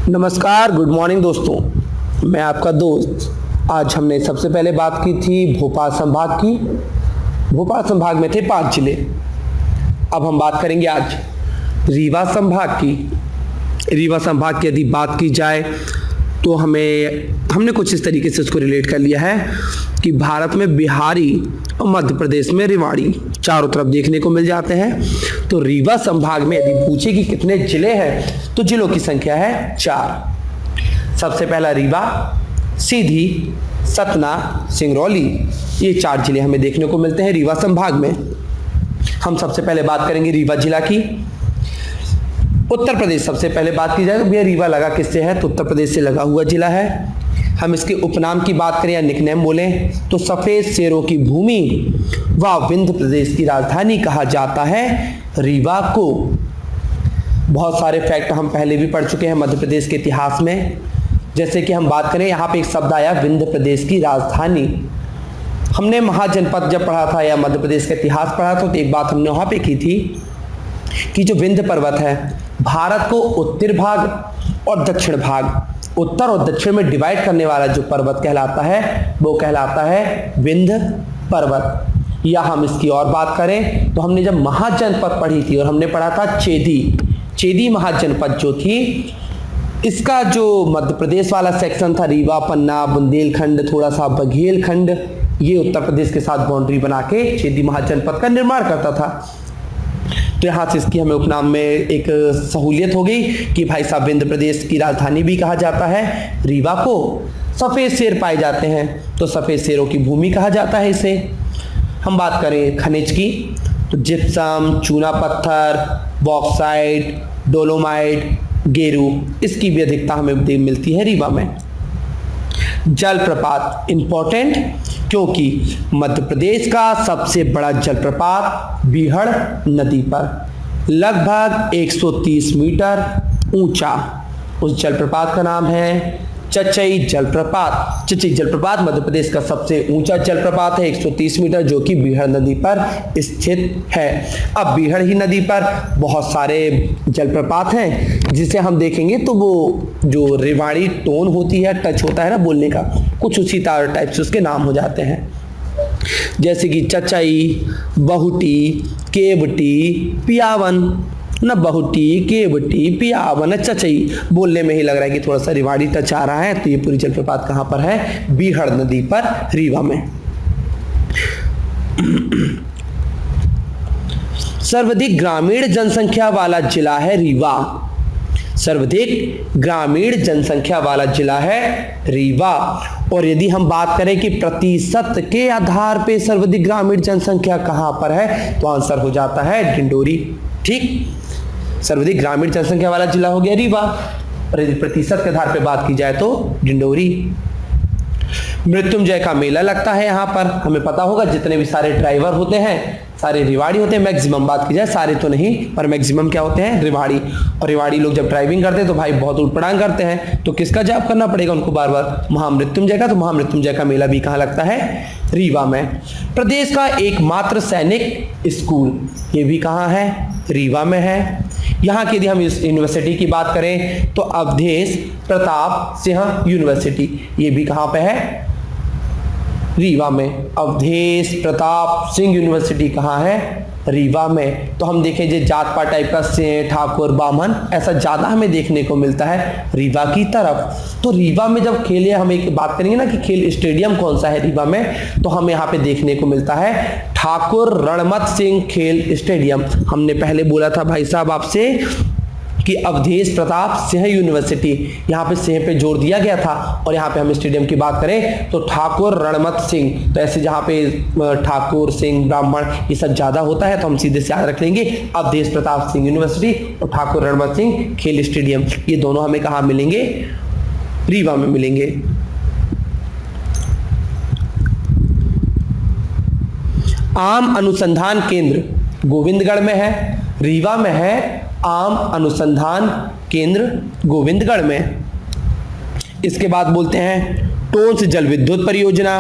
नमस्कार, good morning दोस्तों। मैं आपका दोस्त। आज हमने सबसे पहले बात की थी भोपाल संभाग की। भोपाल संभाग में थे 5 जिले। अब हम बात करेंगे आज रीवा संभाग की। रीवा संभाग की यदि बात की जाए तो हमने कुछ इस तरीके से उसको रिलेट कर लिया है कि भारत में बिहारी और मध्य प्रदेश में रेवाड़ी चारों तरफ देखने को मिल जाते हैं। तो रीवा संभाग में यदि पूछे कि कितने जिले हैं तो जिलों की संख्या है 4। सबसे पहला रीवा, सीधी, सतना, सिंगरौली, ये 4 जिले हमें देखने को मिलते हैं रीवा संभाग में। हम सबसे पहले बात करेंगे रीवा जिला की। उत्तर प्रदेश सबसे पहले बात की जाए तो भैया रीवा लगा किससे है, तो उत्तर प्रदेश से लगा हुआ जिला है। हम इसके उपनाम की बात करें या निकनेम बोलें तो सफेद शेरों की भूमि व विंध्य प्रदेश की राजधानी कहा जाता है रीवा को। बहुत सारे फैक्ट हम पहले भी पढ़ चुके हैं मध्य प्रदेश के इतिहास में। जैसे कि हम बात करें, यहाँ पे एक शब्द आया विंध्य प्रदेश की राजधानी। हमने महाजनपद जब पढ़ा था या मध्य प्रदेश का इतिहास पढ़ा था तो एक बात हमने वहाँ पे की थी कि जो विंध्य पर्वत है भारत को उत्तर भाग और दक्षिण भाग, उत्तर और दक्षिण में डिवाइड करने वाला जो पर्वत कहलाता है वो कहलाता है विंध्य पर्वत। या हम इसकी और बात करें तो हमने जब महाजनपद पढ़ी थी और हमने पढ़ा था चेदी महाजनपद जो थी, इसका जो मध्य प्रदेश वाला सेक्शन था रीवा, पन्ना, बुंदेलखंड, थोड़ा सा बघेलखंड, ये उत्तर प्रदेश के साथ बाउंड्री बना के चेदी महाजनपद का निर्माण करता था। तो यहाँ से इसकी हमें उपनाम में एक सहूलियत हो गई कि भाई साहब विंध्य प्रदेश की राजधानी भी कहा जाता है रीवा को। सफ़ेद शेर पाए जाते हैं तो सफ़ेद शेरों की भूमि कहा जाता है इसे। हम बात करें खनिज की तो जिप्सम, चूना पत्थर, बॉक्साइट, डोलोमाइट, गेरू, इसकी भी अधिकता हमें मिलती है रीवा में। जलप्रपात इंपॉर्टेंट क्योंकि मध्य प्रदेश का सबसे बड़ा जलप्रपात बीहड़ नदी पर लगभग 130 मीटर ऊंचा, उस जलप्रपात का नाम है चचई जलप्रपात। चचई जलप्रपात मध्य प्रदेश का सबसे ऊंचा जलप्रपात है 130 मीटर, जो कि बीहड़ नदी पर स्थित है। अब बीहड़ ही नदी पर बहुत सारे जलप्रपात हैं जिसे हम देखेंगे तो वो जो रेवाड़ी टोन होती है, टच होता है ना बोलने का, कुछ उसी टाइप से उसके नाम हो जाते हैं। जैसे कि चचई, बहुटी, केवटी, पियावन, न बहुटी, केवटी, पियावन, चचई, बोलने में ही लग रहा है कि थोड़ा सा रेवाड़ी टच आ रहा है। तो ये पूरी जलप्रपात कहाँ पर है, बीहड़ नदी पर रीवा में। सर्वाधिक ग्रामीण जनसंख्या वाला जिला है रीवा। सर्वाधिक ग्रामीण जनसंख्या वाला जिला है रीवा। और यदि हम बात करें कि प्रतिशत के आधार पे सर्वाधिक ग्रामीण जनसंख्या कहां पर है तो आंसर हो जाता है डिंडोरी। ठीक, सर्वाधिक ग्रामीण जनसंख्या वाला जिला हो गया रीवा। और यदि प्रतिशत के आधार पे बात की जाए तो डिंडोरी। मृत्युंजय का मेला लगता है यहाँ पर, हमें पता होगा जितने भी सारे ड्राइवर होते हैं सारे रेवाड़ी होते हैं। मैक्सिमम बात की जाए, सारे तो नहीं पर मैक्सिमम क्या होते हैं, रेवाड़ी। और रेवाड़ी लोग जब ड्राइविंग करते हैं तो भाई बहुत उटपटांग करते हैं, तो किसका जाप करना पड़ेगा उनको बार बार, महामृत्युंजय का। तो महामृत्युंजय का मेला भी कहाँ लगता है, रीवा में। प्रदेश का एकमात्र सैनिक स्कूल, ये भी कहाँ है, रीवा में है। यहाँ की यदि हम इस यूनिवर्सिटी की बात करें तो अवधेश प्रताप सिंह यूनिवर्सिटी, ये भी कहाँ पे है, रीवा में। अवधेश प्रताप सिंह यूनिवर्सिटी कहाँ है, रीवा में। तो हम देखें जो जात पात टाइप का सेठ, ठाकुर, बामन, ऐसा ज्यादा हमें देखने को मिलता है रीवा की तरफ। तो रीवा में जब खेले, हम एक बात करेंगे ना कि खेल स्टेडियम कौन सा है रीवा में, तो हमें यहाँ पे देखने को मिलता है ठाकुर रणमत सिंह खेल स्टेडियम। हमने पहले बोला था भाई साहब आपसे कि अवधेश प्रताप सिंह यूनिवर्सिटी, यहाँ पे सिंह पे जोर दिया गया था। और यहाँ पे हम स्टेडियम की बात करें तो ठाकुर रणमत सिंह, तो ऐसे जहाँ पे ठाकुर, सिंह, ब्राह्मण ये सब ज्यादा होता है तो हम सीधे से याद रख लेंगे अवधेश प्रताप सिंह यूनिवर्सिटी और ठाकुर रणमत सिंह खेल स्टेडियम। ये दोनों हमें कहाँ मिलेंगे, रीवा में मिलेंगे। आम अनुसंधान केंद्र गोविंदगढ़ में है, रीवा में है आम अनुसंधान केंद्र गोविंदगढ़ में। इसके बाद बोलते हैं टोंस जल विद्युत परियोजना,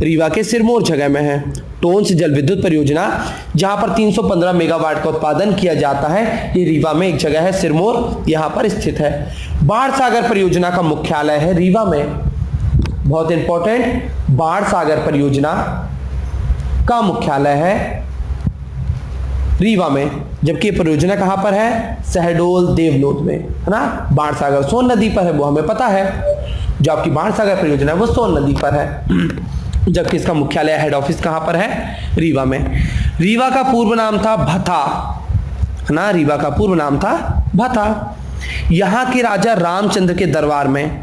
रीवा के सिरमौर जगह में है। टोंस जल विद्युत परियोजना, जहां पर 315 मेगावाट का उत्पादन किया जाता है। ये रीवा में एक जगह है, सिरमौर, यहां पर स्थित है। बाढ़ सागर परियोजना का मुख्यालय है रीवा में। बहुत इंपॉर्टेंट, बाढ़ सागर परियोजना का मुख्यालय है रीवा में, जबकि परियोजना कहां पर है? शहडोल देवलोध में, है ना। बाढ़ सागर सोन नदी पर है, वो हमें पता है। जो आपकी बाढ़ सागर परियोजना है वो सोन नदी पर है, जबकि इसका मुख्यालय हेड ऑफिस कहां पर है? रीवा में। रीवा का पूर्व नाम था भथा, है ना। रीवा का पूर्व नाम था भथा। यहां के राजा रामचंद्र के दरबार में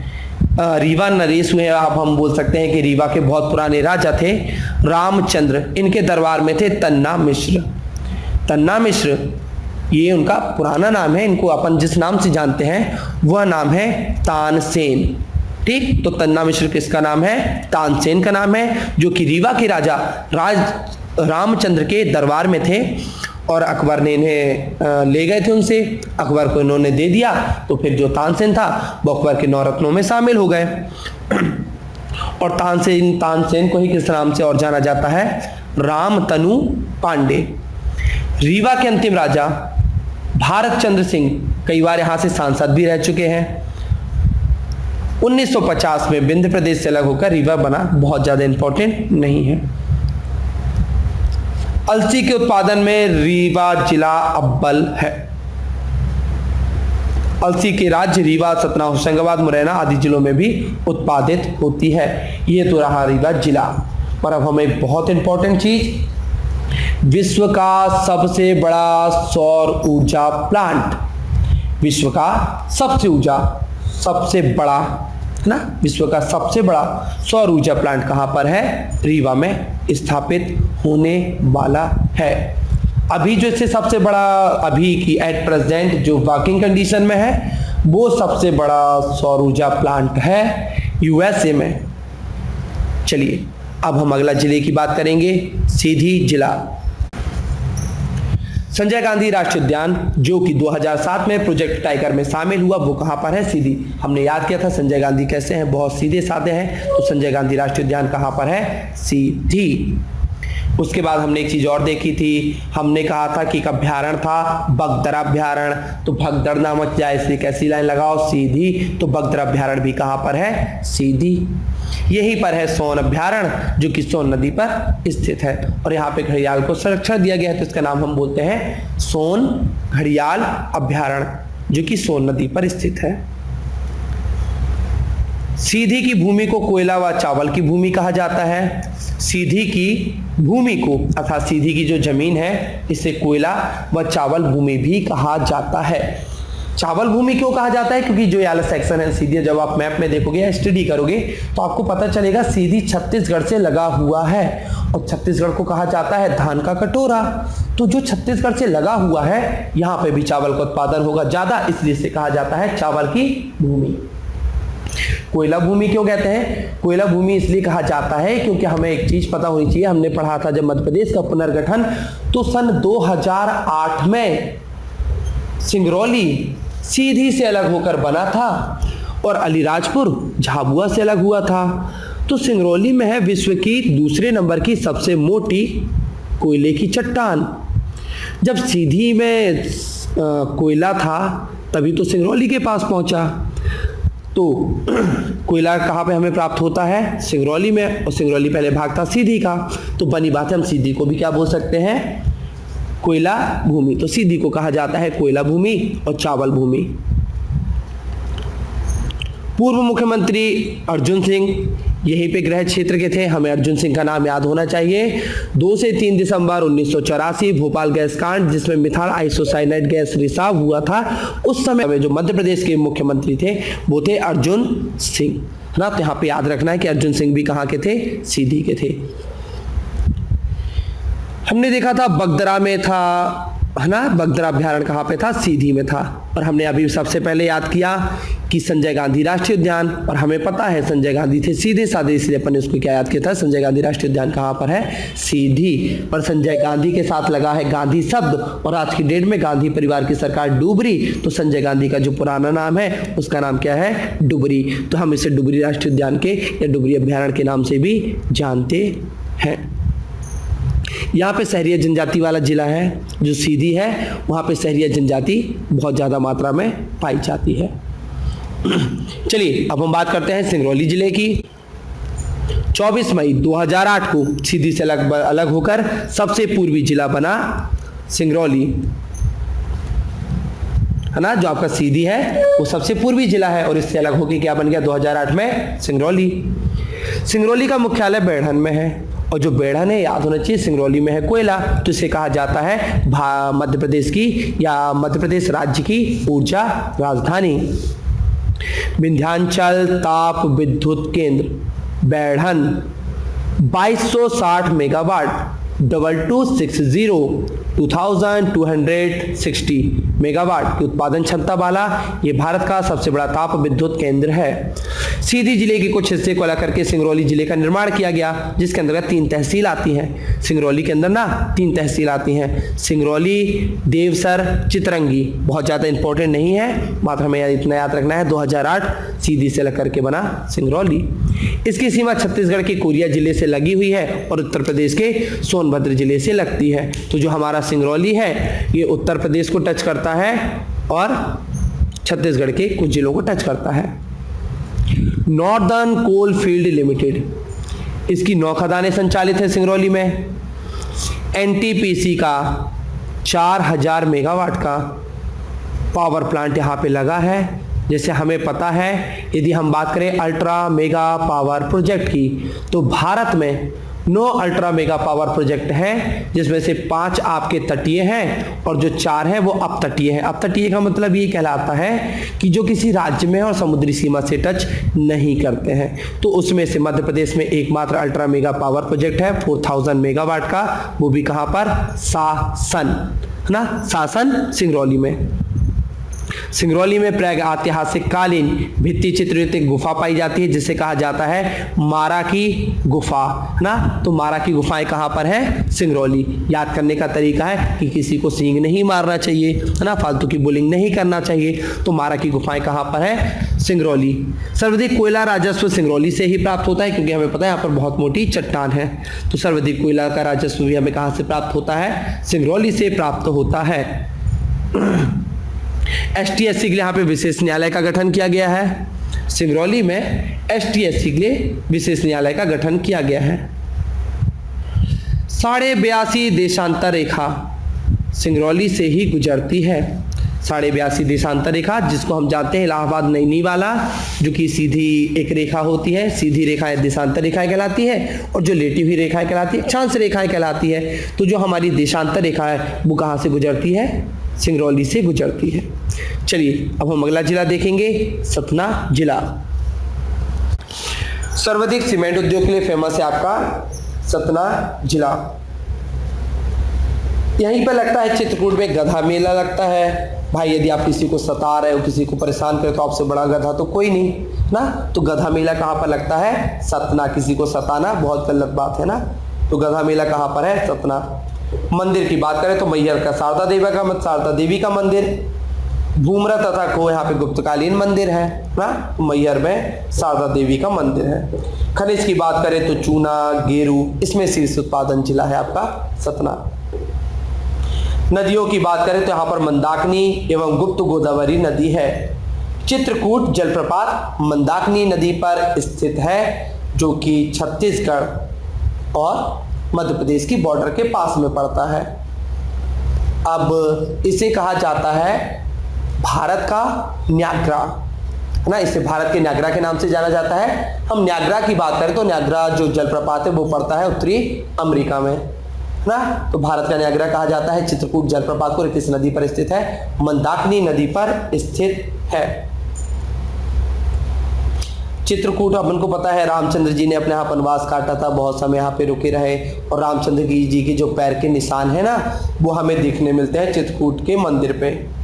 रीवा नरेश हुए। आप हम बोल सकते हैं कि रीवा के बहुत पुराने राजा थे रामचंद्र। इनके दरबार में थे तन्ना मिश्र। तन्ना मिश्र ये उनका पुराना नाम है। इनको अपन जिस नाम से जानते हैं वह नाम है तानसेन। ठीक, तो तन्ना मिश्र किसका नाम है? तानसेन का नाम है, जो कि रीवा के राजा रामचंद्र के दरबार में थे। और अकबर ने इन्हें ले गए थे उनसे, अकबर को इन्होंने दे दिया, तो फिर जो तानसेन था वो अकबर के 9 रत्नों में शामिल हो गए। और तानसेन को ही किस नाम से और जाना जाता है? रामतनु पांडे। रीवा के अंतिम राजा भारत चंद्र सिंह कई बार यहां से सांसद भी रह चुके हैं। 1950 में विंध्य प्रदेश से अलग होकर रीवा बना, बहुत ज्यादा इंपॉर्टेंट नहीं है। अलसी के उत्पादन में रीवा जिला अव्वल है। अलसी के राज्य रीवा, सतना, होशंगाबाद, मुरैना आदि जिलों में भी उत्पादित होती है। ये तो रहा रीवा जिला। पर अब हमें बहुत इंपॉर्टेंट चीज, विश्व का सबसे बड़ा सौर ऊर्जा प्लांट, विश्व का सबसे बड़ा, है ना, विश्व का सबसे बड़ा सौर ऊर्जा प्लांट कहां पर है? रीवा में स्थापित होने वाला है। अभी जो इससे सबसे बड़ा, अभी की एट प्रेजेंट जो वर्किंग कंडीशन में है, वो सबसे बड़ा सौर ऊर्जा प्लांट है यूएसए में। चलिए अब हम अगला जिले की बात करेंगे, सीधी जिला। संजय गांधी राष्ट्रीय उद्यान, जो कि 2007 में प्रोजेक्ट टाइगर में शामिल हुआ, वो कहां पर है? सीधी। हमने याद किया था संजय गांधी कैसे हैं, बहुत सीधे साधे हैं। तो संजय गांधी राष्ट्रीय उद्यान कहां पर है? सीधी। उसके बाद हमने एक चीज और देखी थी, हमने कहा था कि एक अभ्यारण्य था बगदर अभ्यारण्य, तो भगदड़ नामक जाए इसलिए कैसी लाइन लगाओ? सीधी। तो बगदर अभ्यारण्य भी कहां पर है? सीधी। यहीं पर है सोन अभ्यारण्य, जो कि सोन नदी पर स्थित है। और यहाँ पे घड़ियाल को संरक्षण दिया गया है, तो इसका नाम हम बोलते हैं सोन घड़ियाल अभ्यारण्य, जो कि सोन नदी पर स्थित है। सीधी की भूमि को कोयला व चावल की भूमि कहा जाता है। सीधी की भूमि को, अर्थात सीधी की जो जमीन है, इसे कोयला व चावल भूमि भी कहा जाता है। चावल भूमि क्यों कहा जाता है? क्योंकि जो वाला सेक्शन है सीधी, जब आप मैप में देखोगे या स्टडी करोगे तो आपको पता चलेगा सीधी छत्तीसगढ़ से लगा हुआ है, और छत्तीसगढ़ को कहा जाता है धान का कटोरा। तो जो छत्तीसगढ़ से लगा हुआ है, यहाँ पे भी चावल का उत्पादन होगा ज्यादा, इसलिए इसे कहा जाता है चावल की भूमि। कोयला भूमि क्यों कहते हैं? कोयला भूमि इसलिए कहा जाता है क्योंकि हमें एक चीज पता होनी चाहिए। हमने पढ़ा था जब मध्य प्रदेश का पुनर्गठन, तो सन 2008 में सिंगरौली सीधी से अलग होकर बना था और अलीराजपुर झाबुआ से अलग हुआ था। तो सिंगरौली में है विश्व की दूसरे नंबर की सबसे मोटी कोयले की चट्टान। जब सीधी में कोयला था तभी तो सिंगरौली के पास पहुंचा। तो कोयला कहाँ पे हमें प्राप्त होता है? सिंगरौली में, और सिंगरौली पहले भाग था सीधी का। तो बनी बात है, हम सीधी को भी क्या बोल सकते हैं? कोयला भूमि। तो सीधी को कहा जाता है कोयला भूमि और चावल भूमि। पूर्व मुख्यमंत्री अर्जुन सिंह यहीं पे गृह क्षेत्र के थे। हमें अर्जुन सिंह का नाम याद होना चाहिए। 2 से 3 दिसंबर 1984 भोपाल गैस कांड, जिसमें मिथाइल आइसोसाइनाइड गैस रिसाव हुआ था, उस समय में जो मध्य प्रदेश के मुख्यमंत्री थे वो थे अर्जुन सिंह, है ना। तो यहाँ पे याद रखना है कि अर्जुन सिंह भी कहाँ के थे? सीधी के थे। हमने देखा था बगदरा में था, है ना, बगदरा अभ्यारण्य कहाँ पे था? सीधी में था। और हमने अभी सबसे पहले याद किया कि संजय गांधी राष्ट्रीय उद्यान, और हमें पता है संजय गांधी थे सीधे साधे, इसलिए अपन ने उसको क्या याद किया था? संजय गांधी राष्ट्रीय उद्यान कहाँ पर है? सीधी। और संजय गांधी के साथ लगा है गांधी शब्द, और आज की डेट में गांधी परिवार की सरकार डुबरी, तो संजय गांधी का जो पुराना नाम है उसका नाम क्या है? डुबरी। तो हम इसे डुबरी राष्ट्रीय उद्यान के या डुबरी अभ्यारण्य के नाम से भी जानते हैं। यहाँ पे सहरिया जनजाति वाला जिला है जो सीधी है, वहाँ पे सहरिया जनजाति बहुत ज़्यादा मात्रा में पाई जाती है। चलिए अब हम बात करते हैं सिंगरौली जिले की। 24 मई 2008 को सीधी से अलग होकर सबसे पूर्वी जिला बना सिंगरौली, है ना। जो आपका सीधी है वो सबसे पूर्वी जिला है और इससे अलग होकर क्या बन गया 2008 में सिंगरौली। सिंगरौली का मुख्यालय बेढ़न में है और जो बेढ़न है याद होना चाहिए सिंगरौली में है कोयला, तो इसे कहा जाता है मध्य प्रदेश की या मध्य प्रदेश राज्य की ऊर्जा राजधानी। विंध्याचल ताप विद्युत केंद्र बेढ़न 2260 मेगावाट 2260 मेगावाट की उत्पादन क्षमता वाला ये भारत का सबसे बड़ा ताप विद्युत केंद्र है। सीधी जिले के कुछ हिस्से को अलग करके सिंगरौली जिले का निर्माण किया गया, जिसके अंतर्गत 3 तहसील आती हैं। सिंगरौली के अंदर ना 3 तहसील आती हैं, सिंगरौली, देवसर, चितरंगी। बहुत ज़्यादा इंपॉर्टेंट नहीं है, मात्र हमें इतना याद रखना है 2008 सीधी से अलग करके बना सिंगरौली। इसकी सीमा छत्तीसगढ़ के कोरिया जिले से लगी हुई है और उत्तर प्रदेश के सोनभद्र जिले से लगती है। तो जो हमारा सिंगरौली है ये उत्तर प्रदेश को टच करता है और छत्तीसगढ़ के कुछ जिलों को टच करता है। नॉर्दर्न कोल फील्ड लिमिटेड, इसकी 9 खदानें संचालित है सिंगरौली में। एनटीपीसी का 4000 मेगावाट का पावर प्लांट यहाँ पे लगा है। जैसे हमें पता है यदि हम बात करें अल्ट्रा मेगा पावर प्रोजेक्ट की, तो भारत में 9 अल्ट्रा मेगा पावर प्रोजेक्ट हैं, जिसमें से 5 आपके तटीय हैं और जो 4 हैं वो अपतटीय हैं। अपतटीय का मतलब ये कहलाता है कि जो किसी राज्य में और समुद्री सीमा से टच नहीं करते हैं। तो उसमें से मध्य प्रदेश में एकमात्र अल्ट्रा मेगा पावर प्रोजेक्ट है 4000 मेगावाट का, वो भी कहाँ पर, सासन, है ना, सासन सिंगरौली में। सिंगरौली में प्रागैतिहासिक कालीन भित्ति चित्रित गुफा पाई जाती है, जिसे कहा जाता है मारा की गुफा, है ना। तो मारा की गुफाएं कहाँ पर है, सिंगरौली। याद करने का तरीका है कि किसी को सींग नहीं मारना चाहिए, है ना, फालतू की बुलिंग नहीं करना चाहिए। तो मारा की गुफाएं कहाँ पर है, सिंगरौली। सर्वाधिक कोयला राजस्व सिंगरौली से ही प्राप्त होता है, क्योंकि हमें पता है यहाँ पर बहुत मोटी चट्टान है। तो सर्वाधिक कोयला का राजस्व भी हमें कहाँ से प्राप्त होता है, सिंगरौली से प्राप्त होता है। एसटीएससी के लिए यहाँ पे विशेष न्यायालय का गठन किया गया है। सिंगरौली में एसटीएससी के लिए विशेष न्यायालय का गठन किया गया है। 82.5 देशांतर रेखा सिंगरौली से ही गुजरती है। 82.5 देशांतर रेखा, जिसको हम जानते हैं इलाहाबाद नैनी वाला, जो कि सीधी एक रेखा होती है। सीधी रेखाएं देशांतर रेखाएं कहलाती है और जो लेटी हुई रेखाएं कहलाती है अक्षांश रेखाएं कहलाती है। तो जो हमारी देशांतर रेखा है वो कहाँ से गुजरती है, सिंगरौली से गुजरती है। चलिए अब हम अगला जिला देखेंगे, सतना जिला। सर्वाधिक सीमेंट उद्योग के लिए फेमस है आपका सतना जिला। यहीं पर लगता है चित्रकूट में गधा मेला लगता है। भाई यदि आप किसी को सता रहे हो, किसी को परेशान करे, तो आपसे बड़ा गधा तो कोई नहीं ना। तो गधा मेला कहाँ पर लगता है, सतना। किसी को सताना बहुत गलत बात है ना। तो गधा मेला कहाँ पर है, सतना। मंदिर की बात करें तो मैहर का शारदा देवी का मंदिर, भूमरा तथा खो यहाँ पे गुप्तकालीन मंदिर है ना। मैहर में शारदा देवी का मंदिर है। खनिज की बात करें तो चूना, गेरू, इसमें शीर्ष उत्पादन जिला है आपका सतना। नदियों की बात करें तो यहाँ पर मंदाकिनी एवं गुप्त गोदावरी नदी है। चित्रकूट जलप्रपात मंदाकिनी नदी पर स्थित है, जो कि छत्तीसगढ़ और मध्य प्रदेश की बॉर्डर के पास में पड़ता है। अब इसे कहा जाता है भारत का न्याग्रा, है ना। इसे भारत के न्याग्रा के नाम से जाना जाता है। हम न्याग्रा की बात करें तो न्याग्रा जो जलप्रपात है वो पड़ता है उत्तरी अमेरिका में, है ना। तो भारत का न्याग्रा कहा जाता है। चित्रकूट जलप्रपात को किस नदी पर स्थित है, मंदाकिनी नदी पर स्थित है। चित्रकूट अपन को पता है रामचंद्र जी ने अपने यहाँ वनवास काटा था, बहुत समय यहाँ पे रुके रहे और रामचंद्र जी के जो पैर के निशान है ना वो हमें देखने मिलते हैं चित्रकूट के मंदिर पे।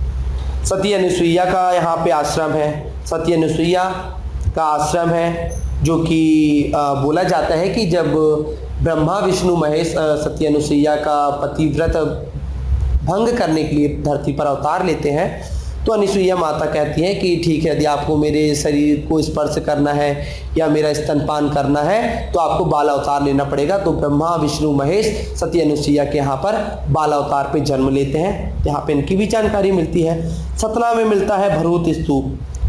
सती अनुसुईया का यहाँ पे आश्रम है। सती अनुसुईया का आश्रम है, जो कि बोला जाता है कि जब ब्रह्मा विष्णु महेश सती अनुसुईया का पतिव्रत भंग करने के लिए धरती पर अवतार लेते हैं, तो अनसुईया माता कहती हैं कि ठीक है, यदि आपको मेरे शरीर को स्पर्श करना है या मेरा स्तनपान करना है तो आपको बाल अवतार लेना पड़ेगा। तो ब्रह्मा विष्णु महेश सती अनुसुईया के यहाँ पर बाल अवतार पे जन्म लेते हैं। यहाँ पे इनकी भी जानकारी मिलती है। सतना में मिलता है भरहूत स्तूप,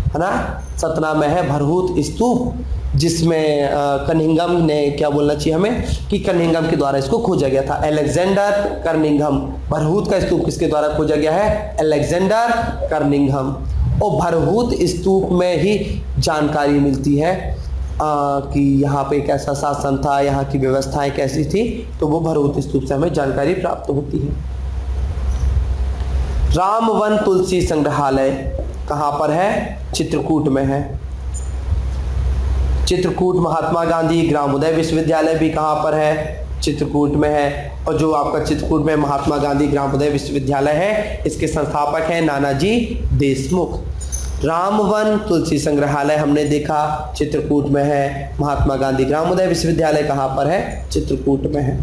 है ना, सतना में है भरहूत स्तूप, जिसमें कनिंघम ने, क्या बोलना चाहिए हमें, कि कनिंघम के द्वारा इसको खोजा गया था। अलेक्जेंडर कर्निंघम, भरहूत का स्तूप किसके द्वारा खोजा गया है? अलेक्जेंडर कर्निंघम। और भरहूत स्तूप में ही जानकारी मिलती है कि यहाँ पे कैसा शासन था, यहाँ की व्यवस्थाएं कैसी थी, तो वो भरहूत स्तूप से हमें जानकारी प्राप्त होती है। रामवन तुलसी संग्रहालय कहाँ पर है? चित्रकूट में है। चित्रकूट महात्मा गांधी ग्रामोदय विश्वविद्यालय भी कहाँ पर है? चित्रकूट में है। और जो आपका चित्रकूट में महात्मा गांधी ग्रामोदय विश्वविद्यालय है, इसके संस्थापक हैं नानाजी देशमुख। रामवन तुलसी संग्रहालय हमने देखा, चित्रकूट में है। महात्मा गांधी ग्रामोदय विश्वविद्यालय कहाँ पर है? चित्रकूट में है।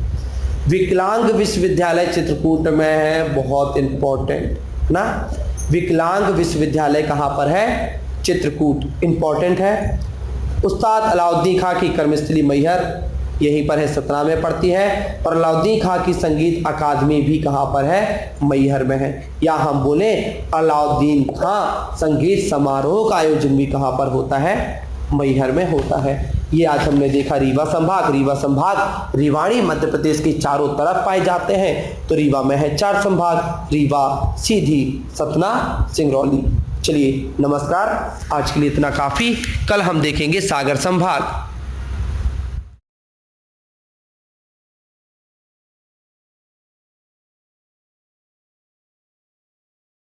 विकलांग विश्वविद्यालय चित्रकूट में है, बहुत इंपॉर्टेंट ना। विकलांग विश्वविद्यालय कहाँ पर है? चित्रकूट, इंपॉर्टेंट है। उस्ताद अलाउद्दीन खां की कर्मस्थली मैहर यहीं पर है, सतना में पड़ती है। और अलाउद्दीन खां की संगीत अकादमी भी कहाँ पर है? मैहर में है। या हम बोले अलाउद्दीन खां संगीत समारोह का आयोजन भी कहाँ पर होता है? मैहर में होता है। ये आज हमने देखा रीवा संभाग। रीवा संभाग रेवाड़ी मध्य प्रदेश के चारों तरफ पाए जाते हैं। तो रीवा में है 4 संभाग, रीवा, सीधी, सतना, सिंगरौली। चलिए नमस्कार, आज के लिए इतना काफ़ी। कल हम देखेंगे सागर संभाग।